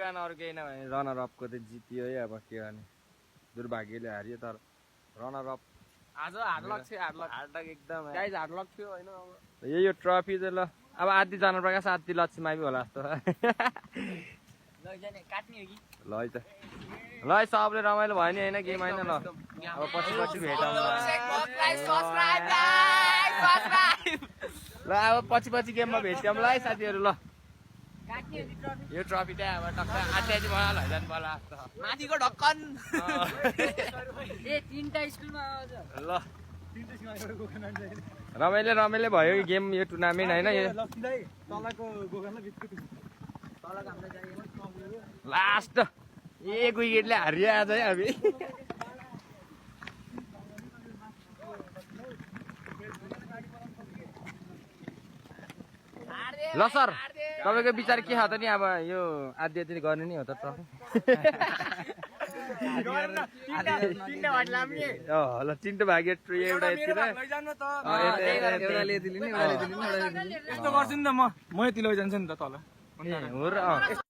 कारण अरू केही नभए रनर अपको त जितियो है। अब के गर्ने, दुर्भाग्यले हारियो। तर रनर अप आज हार्ड लक थियो, हार्ड हार्डक एकदम गाइज हार्ड लक थियो होइन। यही यो ट्रफी चाहिँ ल अब आदि जानु प्रकाश आदि लक्ष्मीमा पनि होला जस्तो काट्ने हो कि ल है त ल है सबले रमाइलो भयो नि होइन गेम होइन। ल अब पछि भेटौँ ल अब पछि गेममा भेट्यौँ ल है साथीहरू। ल यो ट्रफी चाहिँ अब टक्क आदि मलाई लैजानु पर्ला जस्तो माथिको ढक्कन ल रमाइलो भयो कि गेम यो टुर्नामेन्ट होइन। यो लास्ट एक विकेटले हारियो आज है हामी। ल सर तपाईँको विचार के छ त नि अब यो आदि गर्ने नि हो त ट्रफी ल तिनवटा भाग्य एउटा यतिर यस्तो गर्छु नि त म यति लैजान्छु नि त तल हो र